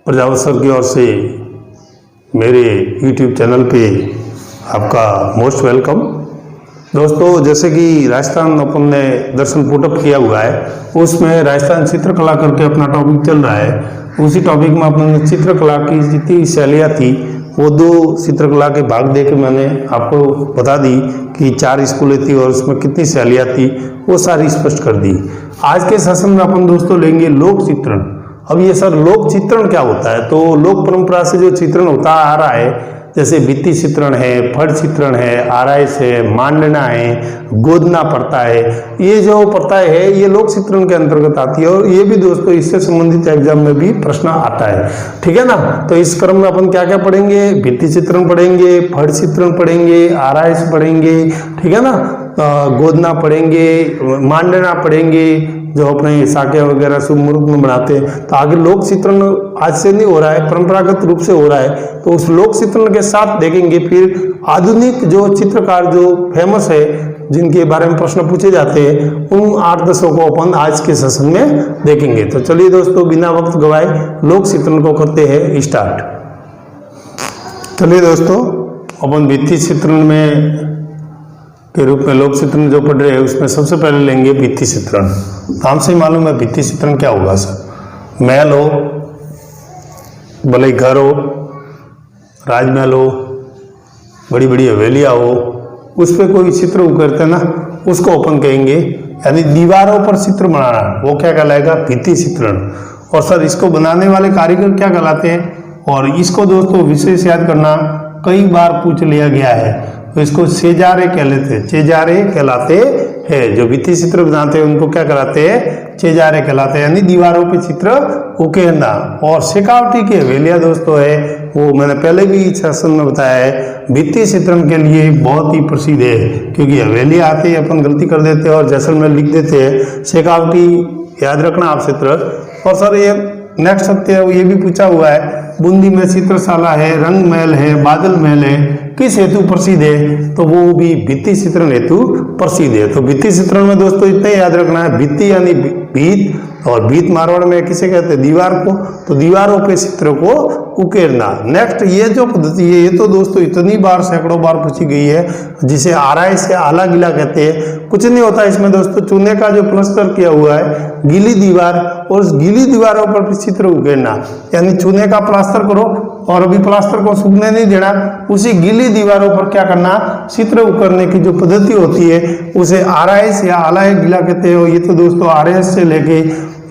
प्रजावत sir की ओर से मेरे YouTube चैनल पे आपका मोस्ट वेलकम। दोस्तों, जैसे कि राजस्थान अपन ने दर्शन पुटअप किया हुआ है, उसमें राजस्थान चित्रकला करके अपना टॉपिक चल रहा है। उसी टॉपिक में अपन ने चित्रकला की जितनी शैलियाँ थी वो 2 चित्रकला के भाग दे के मैंने आपको बता दी कि 4 स्कूलें थी और उसमें कितनी शैलियाँ थी, वो सारी स्पष्ट कर दी। आज के सेशन में अपन दोस्तों लेंगे लोक चित्रण। अब ये सर लोक चित्रण क्या होता है? तो लोक परंपरा से जो चित्रण होता आ रहा है, जैसे भित्ति चित्रण है, फट चित्रण है, आराइस है, मांडना है, गोदना प्रथा है, ये जो प्रथा है ये लोक चित्रण के अंतर्गत आती है। और ये भी दोस्तों इससे संबंधित एग्जाम में भी प्रश्न आता है, ठीक है ना। तो इस क्रम में अपन क्या क्या पढ़ेंगे? भित्ति चित्रण पढ़ेंगे, फट चित्रण पढ़ेंगे, आराइस पढ़ेंगे, ठीक है ना, गोदना पढ़ेंगे, मांडना पढ़ेंगे, जो अपने साके वगैरह शुभ मुहूर्त में बनाते हैं। तो आगे लोक चित्रण आज से नहीं हो रहा है, परंपरागत रूप से हो रहा है, तो उस लोक चित्रण के साथ देखेंगे। फिर आधुनिक जो चित्रकार जो फेमस है, जिनके बारे में प्रश्न पूछे जाते हैं, उन 8-10 को अपन आज के सेशन में देखेंगे। तो चलिए दोस्तों, बिना वक्त गवाए लोक चित्रण को करते हैं स्टार्ट। चलिए दोस्तों, अपन भित्ति चित्रण में के रूप में लोक चित्रण जो पढ़ रहे हैं उसमें सबसे पहले लेंगे भित्ति चित्रण। नाम से ही मालूम है भित्ति चित्रण क्या होगा सर। महल हो, भले घर हो, राजमहल हो, बड़ी बड़ी हवेलियाँ हो, उस पर कोई चित्र उकरते ना, उसको अपन कहेंगे, यानी दीवारों पर चित्र बनाना, वो क्या कहलाएगा? भित्ति चित्रण। और सर इसको बनाने वाले कारीगर क्या कहलाते हैं? और इसको दोस्तों विशेष याद करना, कई बार पूछ लिया गया है, तो इसको सेजारे चेजारे कहलाते हैं। जो भित्ति चित्र बनाते हैं उनको क्या कहलाते हैं? चेजारे कहलाते हैं, यानी दीवारों पे चित्र उकेरना। और शेखावटी की हवेलियाँ दोस्तों है, वो मैंने पहले भी इस सेशन में बताया है, भित्ति चित्रण के लिए बहुत ही प्रसिद्ध है। क्योंकि हवेलियाँ आती है, अपन गलती कर देते हैं और जैसलमेर लिख देते हैं, शेखावटी याद रखना आप चित्र। और सर ये नेक्स्ट सत्य है, ये भी पूछा हुआ है, बूंदी में चित्रशाला है, रंग महल है, बादल महल है, किस हेतु प्रसिद्ध है? तो वो भी भित्ति चित्रण हेतु प्रसिद्ध है। तो भित्ति चित्रण में दोस्तों इतना याद रखना है, भित्ति यानी भीत, और भीत मारवाड़ में किसे कहते हैं? दीवार को। तो दीवारों पे चित्र को उकेरना। नेक्स्ट ये जो पद्धति है, ये तो दोस्तों इतनी बार, सैकड़ों बार पूछी गई है, जिसे आराइस या आला गिला कहते हैं। कुछ नहीं होता इसमें दोस्तों, चूने का जो प्लास्टर किया हुआ है, गीली दीवार, और उस गीली दीवारों पर चित्र उकेरना, यानी चूने का प्लास्टर करो और अभी प्लास्टर को सूखने नहीं देना, उसी गीली दीवारों पर क्या करना? चित्र उकरने की जो पद्धति होती है उसे आराइस या आला गिला कहते हैं। ये तो दोस्तों आरएस से लेके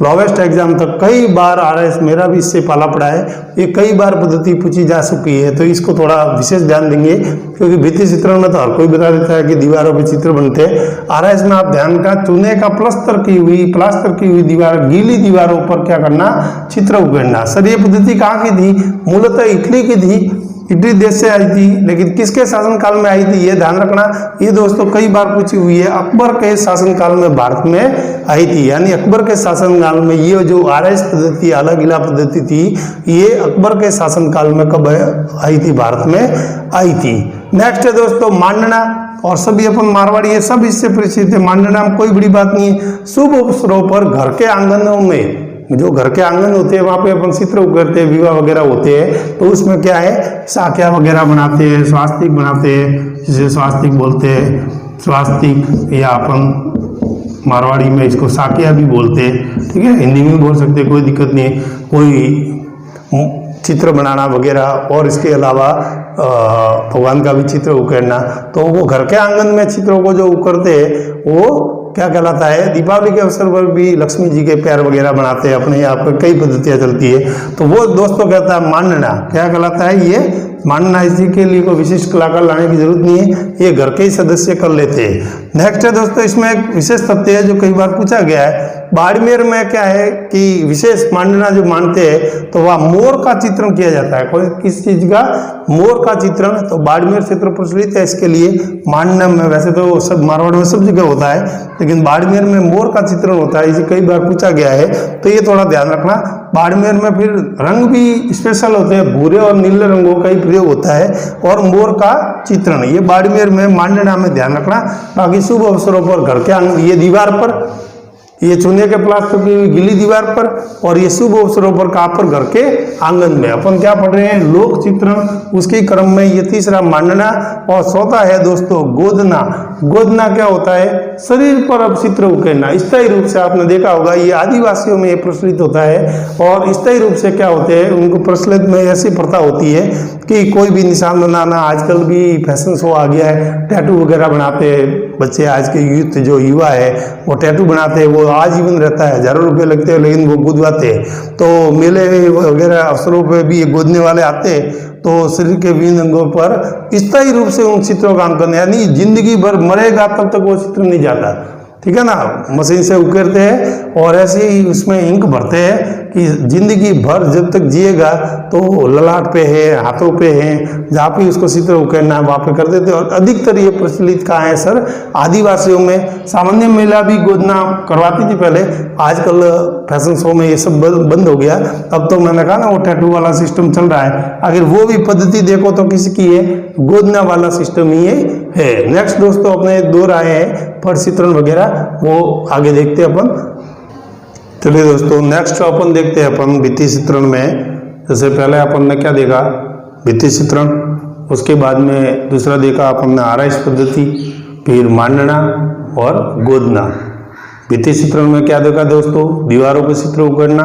लोवेस्ट एग्जाम तक कई बार आरएस, मेरा भी इससे पाला पड़ा है, ये कई बार पद्धति पूछी जा चुकी है। तो इसको थोड़ा विशेष ध्यान देंगे, क्योंकि भित्ति चित्रण में तो हर कोई बता देता है कि दीवारों पे चित्र बनते हैं। आरएस में आप ध्यान का, चूने का प्लास्टर की हुई दीवार, गीली दीवारों पर क्या करना? चित्र उकेरना। सर ये पद्धति कहाँ की थी? मूलतः इटली की थी, इटली देश से आई थी, लेकिन किसके शासनकाल में आई थी ये ध्यान रखना। ये दोस्तों कई बार पूछी हुई है, अकबर के शासनकाल में भारत में आई थी। यानी अकबर के शासनकाल में ये जो आरएस पद्धति, आला गिला पद्धति थी, ये अकबर के शासनकाल में कब आई थी? भारत में आई थी। नेक्स्ट है दोस्तों मांडना, और सभी अपन मारवाड़ी ये सब इससे परिचित है। मांडना में कोई बड़ी बात नहीं है, शुभ अवसरों पर घर के आंगनों में, जो घर के आंगन होते हैं वहाँ पे अपन चित्र उकेरते हैं, विवाह वगैरह होते हैं, तो उसमें क्या है? साक्या वगैरह बनाते हैं, स्वास्तिक बनाते हैं, जिसे स्वास्तिक बोलते हैं, स्वास्तिक, या अपन मारवाड़ी में इसको साक्या भी बोलते हैं, ठीक है, हिंदी में भी बोल सकते हैं, कोई दिक्कत नहीं है। कोई चित्र बनाना वगैरह, और इसके अलावा भगवान का भी चित्र उकेरना, तो वो घर के आंगन में चित्रों को जो उकरते हैं वो क्या कहलाता है? दीपावली के अवसर पर भी लक्ष्मी जी के पैर वगैरह बनाते हैं, अपने यहाँ पर कई पद्धतियाँ चलती है। तो वो दोस्तों कहता है मांडना। क्या कहलाता है ये? मानना। इसी के लिए कोई विशिष्ट कलाकार लाने की जरूरत नहीं है, ये घर के ही सदस्य कर लेते हैं। नेक्स्ट है दोस्तों, इसमें एक विशेष तथ्य है जो कई बार पूछा गया है। बाड़मेर में क्या है कि विशेष मांडना जो मानते हैं तो वह मोर का चित्रण किया जाता है। कोई किस चीज का? मोर का चित्रण। तो बाड़मेर क्षेत्र प्रचलित है इसके लिए मांडना में। वैसे तो सब मारवाड़ में सब जगह होता है, लेकिन बाड़मेर में मोर का चित्रण होता है, इसे कई बार पूछा गया है, तो ये थोड़ा ध्यान रखना। बाड़मेर में फिर रंग भी स्पेशल होते हैं, भूरे और नीले रंगों का ही प्रयोग होता है, और मोर का चित्रण ये बाड़मेर में मांडना में ध्यान रखना। बाकी शुभ अवसरों पर घर के ये दीवार पर ये चूने के प्लास्टर की हुई गीली दीवार पर, और ये शुभ अवसरों पर कहाँ पर, घर के आंगन में। अपन क्या पढ़ रहे हैं, लोक चित्रण, उसके क्रम में ये तीसरा मांडना, और चौथा है दोस्तों गोदना। गोदना क्या होता है, शरीर पर अब चित्र उकेरना। स्थायी रूप से आपने देखा होगा ये आदिवासियों में ये प्रचलित होता है, और स्थायी रूप से क्या होते हैं, उनको प्रचलित में ऐसी प्रथा होती है कि कोई भी निशान बनाना, आजकल भी फैशन शो आ गया है, टैटू वगैरह बनाते हैं बच्चे, आज के यूथ जो युवा है वो टैटू बनाते हैं, वो आजीवन रहता है, हजारों रुपए लगते हैं, लेकिन वो गुदवाते हैं। तो मेले वगैरह अवसरों पे भी ये गोदने वाले आते हैं, तो शरीर के विभिन्न अंगों पर स्थायी रूप से उन चित्रों का अंकन, यानी जिंदगी भर मरेगा तब तक वो चित्र नहीं जाता, ठीक है ना। मशीन से उकेरते हैं और ऐसे ही उसमें इंक भरते हैं कि जिंदगी भर जब तक जिएगा तो ललाट पे है, हाथों पे है, जहाँ पे उसको चित्र उकेरना है वहाँ पे कर देते हैं। और अधिकतर ये प्रचलित कहाँ है सर, आदिवासियों में। सामान्य महिला भी गोदना करवाती थी पहले, आजकल फैशन शो में ये सब बंद हो गया। अब तो मैंने कहा ना वो टैटू वाला सिस्टम चल रहा है, अगर वो भी पद्धति देखो तो किसकी है, गोदना वाला सिस्टम ही है। नेक्स्ट दोस्तों अपने दो राय है फट चित्रण वगैरह, वो आगे देखते हैं अपन। चलिए दोस्तों नेक्स्ट अपन देखते हैं अपन भित्ति चित्रण में। जैसे पहले अपन ने क्या देखा, भित्ति चित्रण, उसके बाद में दूसरा देखा अपन ने आराइश पद्धति, फिर मांडना और गोदना। भित्ति चित्रण में क्या देखा दोस्तों, दीवारों पर चित्र उकेरना,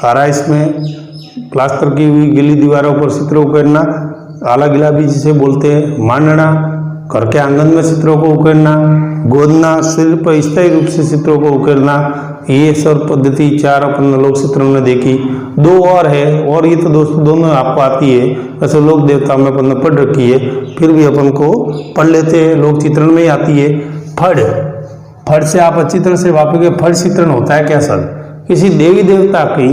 आराइश में प्लास्टर की हुई गीली दीवारों पर चित्र उकेरना, आला गिलाबी जिसे बोलते हैं, मांडना घर के आंगन में चित्रों को उकेरना, गोदना शरीर पर स्थायी रूप से चित्रों को उकेरना। ये सब पद्धति चार अपन लोक चित्रण में देखी। दो और है, और ये तो दोस्तों दोनों आपको आती है, वैसे लोक देवता में अपन ने पढ़ रखी है, फिर भी अपन को पढ़ लेते हैं, लोक चित्रण में ही आती है। फड़, फड़ से आप अच्छी तरह से वापस, फड़ चित्रण होता है क्या सर, किसी देवी देवता की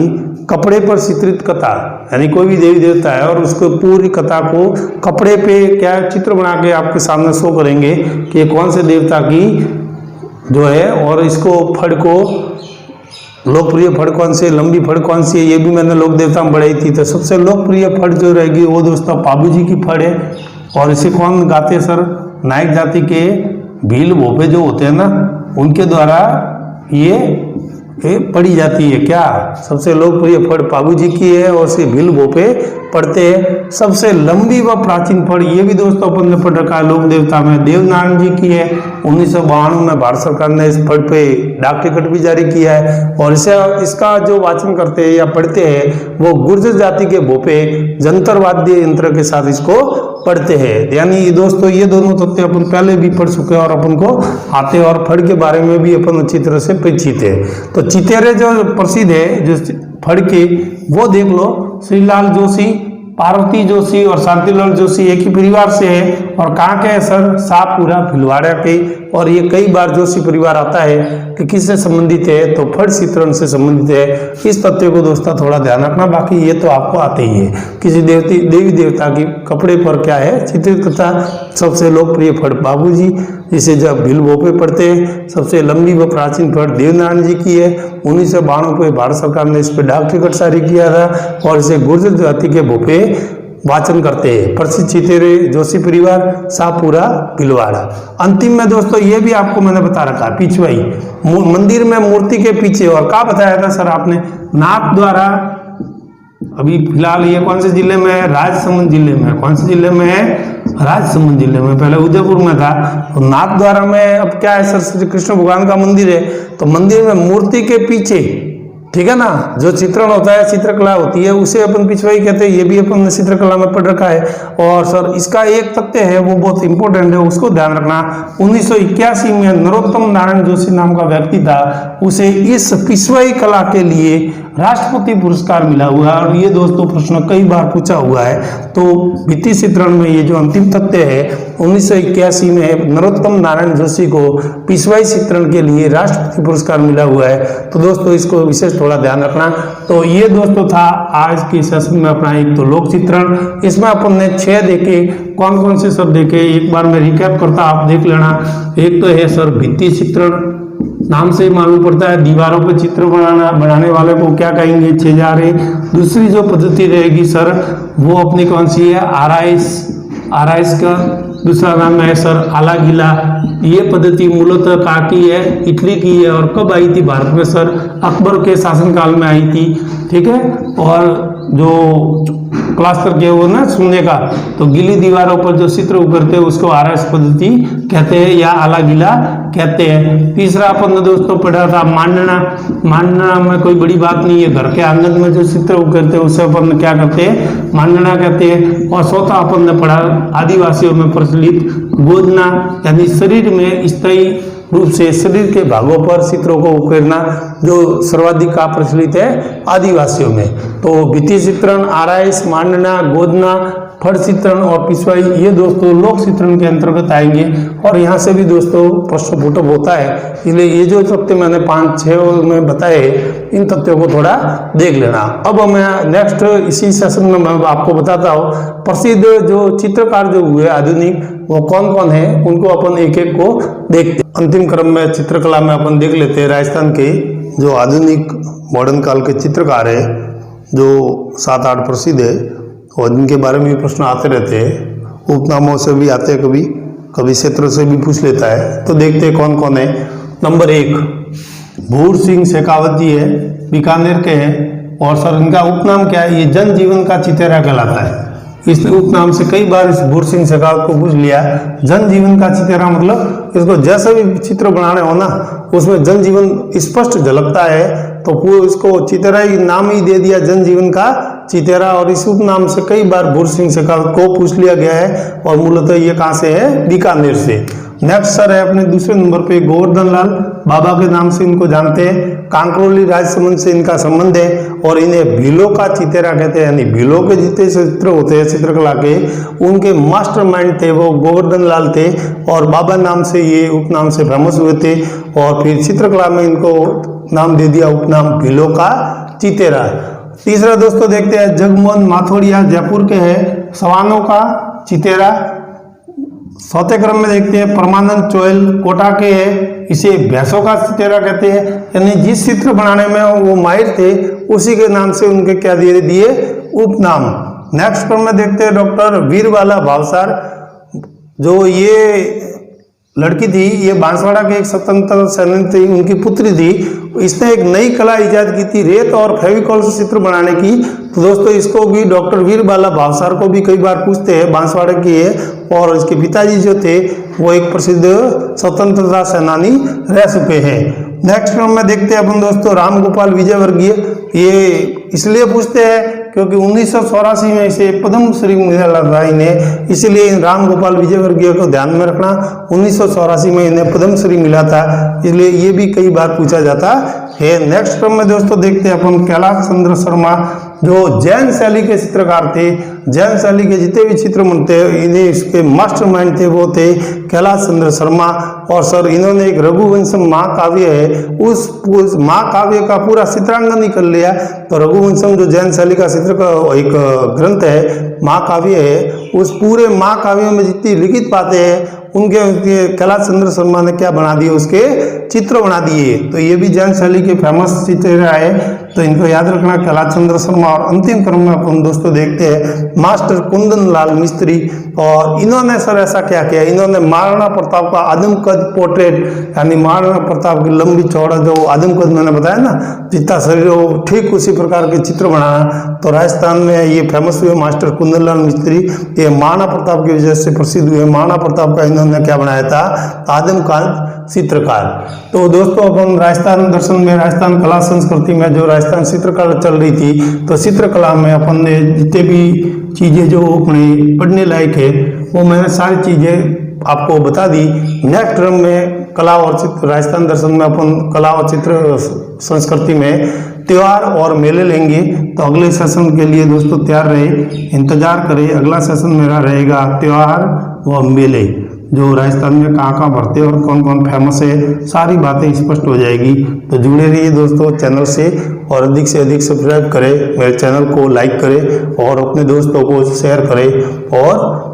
कपड़े पर चित्रित कथा, यानी कोई भी देवी देवता है और उसको पूरी कथा को कपड़े पे क्या चित्र बना के आपके सामने शो करेंगे कि ये कौन से देवता की जो है, और इसको फड़ को लोकप्रिय फड़ कौन सी, लंबी फड़ कौन सी है, ये भी मैंने लोक देवता में बढ़ाई थी। तो सबसे लोकप्रिय फड़ जो रहेगी वो दोस्तों पाबू जी की फड़ है। और इसे कौन गाते हैं सर, नायक जाति के भील भोपे जो होते हैं ना, उनके द्वारा ये पढ़ी जाती है। क्या सबसे लोकप्रिय फड़ पाबू जी की है, और से भील भोपे पढ़ते हैं। सबसे लंबी व प्राचीन फड़, ये भी दोस्तों अपन ने पढ़ रखा है लोक देवता में, देवनारायण जी की है। 1992 में भारत सरकार ने इस फड़ पे डाक टिकट भी जारी किया है, और इसका जो वाचन करते हैं या पढ़ते हैं वो गुर्जर जाति के भोपे जंतर वाद्य यंत्र के साथ इसको पढ़ते हैं। यानी दोस्तों ये दोनों तथ्य अपन पहले भी पढ़ चुके हैं और अपन को आते हैं, और फड़ के बारे में भी अपन अच्छी तरह से परिचित है। तो चितेरे जो प्रसिद्ध है जो फड़ के, वो देख लो, श्रीलाल जोशी, पार्वती जोशी और शांतिलाल जोशी एक ही परिवार से है, और कहाँ के है सर, शाहपुरा भिलवाड़ा के। और ये कई बार जोशी परिवार आता है कि किससे संबंधित है, तो फड़ चित्रण से संबंधित है। इस तथ्य को दोस्तों थोड़ा ध्यान रखना, बाकी ये तो आपको आते ही है। किसी देवी देवता की कपड़े पर क्या है चित्रित कथा। सबसे लोकप्रिय फड़ बाबू जी, जिसे जब भील भोपे पढ़ते हैं। सबसे लंबी व प्राचीन फड़ देवनारायण जी की है। 1992 में भारत सरकार ने इस पर डाक टिकट जारी किया था, और इसे गुर्जर जाति के भोपे वाचन करते हैं। प्रसिद्ध चितेरे जोशी परिवार, शाहपुरा भिलवाड़ा। अंतिम में दोस्तों ये भी आपको मैंने बता रखा है, पिछवाई मंदिर में मूर्ति के पीछे, और क्या बताया था सर आपने, नाथ द्वारा। अभी फिलहाल ये कौन से जिले में है, राजसमंद जिले में। कौन से जिले में है, राजसमंद जिले में, पहले उदयपुर में था। तो नाथ द्वारा में अब क्या है सर, श्री कृष्ण भगवान का मंदिर है, तो मंदिर में मूर्ति के पीछे, ठीक है ना, जो चित्रण होता है, चित्रकला होती है, उसे अपन पिछवाई कहते हैं। ये भी अपन ने चित्रकला में पढ़ रखा है। और सर इसका एक तथ्य है वो बहुत इंपॉर्टेंट है, उसको ध्यान रखना। 1981 में नरोत्तम नारायण जोशी नाम का व्यक्ति था, उसे इस पिछवाई कला के लिए राष्ट्रपति पुरस्कार मिला हुआ है। और ये दोस्तों प्रश्न कई बार पूछा हुआ है। तो भित्ति चित्रण में ये जो अंतिम तथ्य है, 1981 में नरोत्तम नारायण जोशी को पिछवाई चित्रण के लिए राष्ट्रपति पुरस्कार मिला हुआ है। तो दोस्तों इसको विशेष थोड़ा ध्यान रखना। तो ये दोस्तों था आज के सेशन में अपना एक तो लोक चित्रण, इसमें अपन ने 6 देखे। कौन कौन से सब देखे एक बार मैं रिकैप करता, आप देख लेना। एक तो है सर भित्ति चित्रण, नाम से ही मालूम पड़ता है दीवारों पर चित्र बनाने वाले को क्या कहेंगे, छेजारे। दूसरी जो पद्धति रहेगी सर वो अपनी कौन सी है, आराइश का दूसरा नाम है सर आला गीला। ये पद्धति मूलतः कहाँ की है? इटली की है। और कब आई थी भारत में सर? अकबर के शासनकाल में आई थी। ठीक है। और जो क्लास करके वो ना सुनने का, तो गीली दीवारों पर जो चित्र उभरते हैं उसको आरएस पद्धति कहते हैं या आला गीला कहते हैं। तीसरा अपन ने दोस्तों पढ़ा था मांडना। मांडना में कोई बड़ी बात नहीं है, घर के आंगन में जो चित्र उभरते हैं उसे अपन क्या कहते हैं? मांडना कहते हैं। और चौथा अपन ने पढ़ा आदिवासियों में प्रचलित गोदना, यानी शरीर में स्थायी रूप से शरीर के भागों पर चित्रों को उकेरना, जो सर्वाधिक का प्रचलित है आदिवासियों में। तो भित्ति चित्रण, आराइस, मांडना, गोदना, फड़ चित्रण और पिछवाई, ये दोस्तों लोक चित्रण के अंतर्गत आएंगे। और यहाँ से भी दोस्तों प्रश्न पुटअप होता है, इसलिए ये जो तथ्य मैंने 5-6 में बताए, इन तथ्यों को थोड़ा देख लेना। अब मैं नेक्स्ट इसी सेशन में मैं आपको बताता हूँ प्रसिद्ध जो चित्रकार जो हुए आधुनिक, वो कौन कौन है, उनको अपन एक एक को देखते। अंतिम क्रम में चित्रकला में अपन देख लेते हैं राजस्थान के जो आधुनिक मॉडर्न काल के चित्रकार है, जो 7-8 प्रसिद्ध है, और जिनके बारे में भी प्रश्न आते रहते हैं, उपनामों से भी आते हैं, कभी कभी क्षेत्र से भी पूछ लेता है। तो देखते हैं कौन कौन है। नंबर 1 भूर सिंह शेखावत जी है, बीकानेर के हैं। और सर इनका उपनाम क्या है? ये जन जीवन का चितेरा कहलाता है। इस उपनाम से कई बार इस भूर सिंह शेखावत को पूछ लिया। जन जीवन का चितेरा मतलब इसको जैसे भी चित्र बनाने हो ना, उसमें जन जीवन स्पष्ट झलकता है, तो पूरा इसको चितेरा ही नाम ही दे दिया, जन जीवन का चितेरा। और इस उपनाम से कई बार भूर सिंह शेखावत को पूछ लिया गया है। और मूलतः ये कहाँ से है? बीकानेर से। नेक्स्ट सर है अपने दूसरे नंबर पे गोवर्धन लाल, बाबा के नाम से इनको जानते हैं। कांकरोली राजसमंद से इनका संबंध है। और इन्हें भीलों का चितेरा कहते हैं, यानी भीलों के जितने चित्र होते हैं चित्रकला के, उनके मास्टरमाइंड थे वो गोवर्धन लाल थे। और बाबा नाम से ये उपनाम से फेमस हुए थे। और फिर चित्रकला में इनको नाम दे दिया उपनाम भीलों का चितेरा। तीसरा दोस्तों देखते हैं जगमोहन माथोड़िया, जयपुर के हैं, सवानों का चितेरा। चौथे क्रम में देखते हैं परमानंद चोयल, कोटा के हैं, इसे भैंसों का चितेरा कहते हैं। यानी जिस चित्र बनाने में वो माहिर थे उसी के नाम से उनके क्या दिए उपनाम। नेक्स्ट क्रम में देखते हैं डॉक्टर वीरबाला भावसार, जो ये लड़की थी, ये बांसवाड़ा के एक स्वतंत्र सैनिक थी, उनकी पुत्री थी। इसने एक नई कला इजाद की थी, रेत और फेविकॉल से चित्र बनाने की। तो दोस्तों इसको भी डॉक्टर वीरबाला भावसार को भी कई बार पूछते हैं, बांसवाड़ा की है। और इसके पिताजी जो थे वो एक प्रसिद्ध स्वतंत्रता सेनानी रह चुके हैं। नेक्स्ट क्रम में देखते हैं अपन दोस्तों रामगोपाल विजयवर्गीय। ये इसलिए पूछते हैं क्योंकि 1984 में इसे पद्मश्री मिला था इन्हें, इसलिए रामगोपाल विजयवर्गीय को ध्यान में रखना। 1984 में इन्हें पद्मश्री मिला था, इसलिए ये भी कई बार पूछा जाता है। नेक्स्ट क्रम में दोस्तों देखते हैं अपन कैलाश चंद्र शर्मा, जो जैन शैली के चित्रकार थे। जैन शैली के जितने भी चित्र बनते हैं इन्हें इसके मास्टरमाइंड थे वो थे कैलाश चंद्र शर्मा। और सर इन्होंने एक रघुवंशम महाकाव्य है, उस महाकाव्य का पूरा चित्रांकन ही कर लिया। तो रघुवंशम जो जैन शैली का चित्र का एक ग्रंथ है, महाकाव्य है, उस पूरे महाकाव्य में जितनी लिखित बातें हैं उनके कैलाश चंद्र शर्मा ने क्या बना दिए? उसके चित्र बना दिए। तो ये भी जैन शैली के फेमस चित्र है, तो इनको याद रखना कैलाश चंद्र शर्मा। और अंतिम क्रम में अपन दोस्तों देखते हैं मास्टर कुंदन लाल मिस्त्री। और इन्होंने सर ऐसा क्या किया? इन्होंने महाराणा प्रताप का आदम कद पोर्ट्रेट, यानी महाराणा प्रताप की लंबी चौड़ा जो आदम कद मैंने बताया ना, जितना शरीर हो ठीक उसी प्रकार के चित्र बनाना। तो राजस्थान में ये फेमस हुए मास्टर कुंदन लाल मिस्त्री। ये महाराणा प्रताप की वजह से प्रसिद्ध हुए। महाराणा प्रताप का इन्होंने क्या बनाया था? आदमकद चित्रकार। तो दोस्तों अपन राजस्थान दर्शन में, राजस्थान कला संस्कृति में जो राजस्थान चित्रकला चल रही थी, तो चित्रकला में अपन ने जितने भी चीजें जो अपने पढ़ने लायक है वो मैंने सारी चीजें आपको बता दी। नेक्स्ट क्रम में कला और चित्र, राजस्थान दर्शन में अपन कला और चित्र संस्कृति में त्योहार और मेले लेंगे। तो अगले सेशन के लिए दोस्तों तैयार रहे, इंतजार करें। अगला सेशन मेरा रहेगा त्योहार व मेले, जो राजस्थान में कहाँ कहाँ भरते हैं और कौन कौन फेमस है, सारी बातें स्पष्ट हो जाएगी। तो जुड़े रहिए दोस्तों चैनल से, और अधिक से अधिक सब्सक्राइब करें, मेरे चैनल को लाइक करें और अपने दोस्तों को शेयर करें, और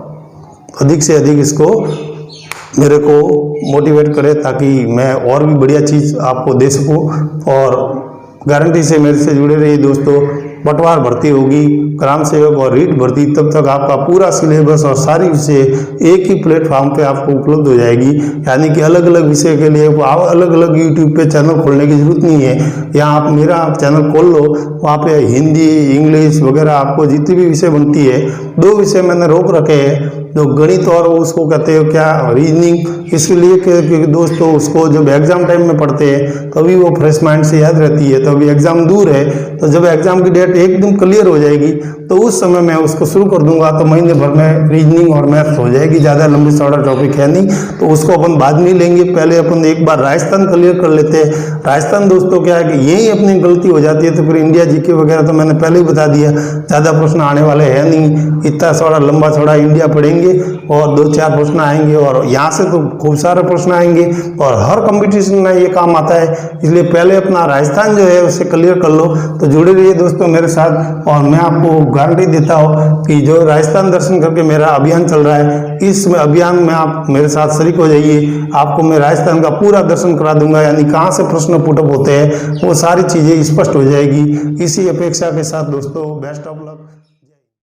अधिक से अधिक इसको मेरे को मोटिवेट करें, ताकि मैं और भी बढ़िया चीज़ आपको दे सकूं। और गारंटी से मेरे से जुड़े रहिए दोस्तों। पटवार भर्ती होगी, ग्राम सेवक और रीट भर्ती, तब तक आपका पूरा सिलेबस और सारी विषय एक ही प्लेटफॉर्म पे आपको उपलब्ध हो जाएगी। यानी कि अलग अलग विषय के लिए अलग अलग यूट्यूब पे चैनल खोलने की जरूरत नहीं है। यहाँ आप मेरा चैनल खोल लो, वहाँ पे हिंदी इंग्लिश वगैरह आपको जितनी भी विषय बनती है, 2 विषय मैंने रोक रखे हैं, जो गणित और उसको कहते हो क्या रीजनिंग, इसलिए क्योंकि दोस्तों उसको जब एग्जाम टाइम में पढ़ते हैं तभी वो फ्रेश माइंड से याद रहती है। तो अभी एग्जाम दूर है, तो जब एग्जाम की डेट एकदम क्लियर हो जाएगी तो उस समय मैं उसको शुरू कर दूंगा, तो महीने भर में रीजनिंग और मैथ्स हो जाएगी। ज़्यादा लंबी चौड़ा टॉपिक है नहीं, तो उसको अपन बाद में लेंगे। पहले अपन एक बार राजस्थान क्लियर कर लेते हैं। राजस्थान दोस्तों क्या है कि यही अपनी गलती हो जाती है, तो फिर इंडिया जीके वगैरह तो मैंने पहले ही बता दिया, ज़्यादा प्रश्न आने वाले हैं नहीं। इतना थोड़ा लंबा चौड़ा इंडिया पढ़ेंगे और 2-4 प्रश्न आएंगे, और यहाँ से तो खूब सारे प्रश्न आएंगे और हर कंपटीशन में ये काम आता है। इसलिए पहले अपना राजस्थान जो है उसे क्लियर कर लो। तो जुड़े रहिए दोस्तों मेरे साथ, और मैं आपको गारंटी देता हूँ कि जो राजस्थान दर्शन करके मेरा अभियान चल रहा है, इस अभियान में आप मेरे साथ शरीक हो जाइए। आपको मैं राजस्थान का पूरा दर्शन करा दूंगा, यानी कहाँ से प्रश्न पुटअप होते हैं वो सारी चीज़ें स्पष्ट हो जाएगी। इसी अपेक्षा के साथ दोस्तों बेस्ट ऑफ लक।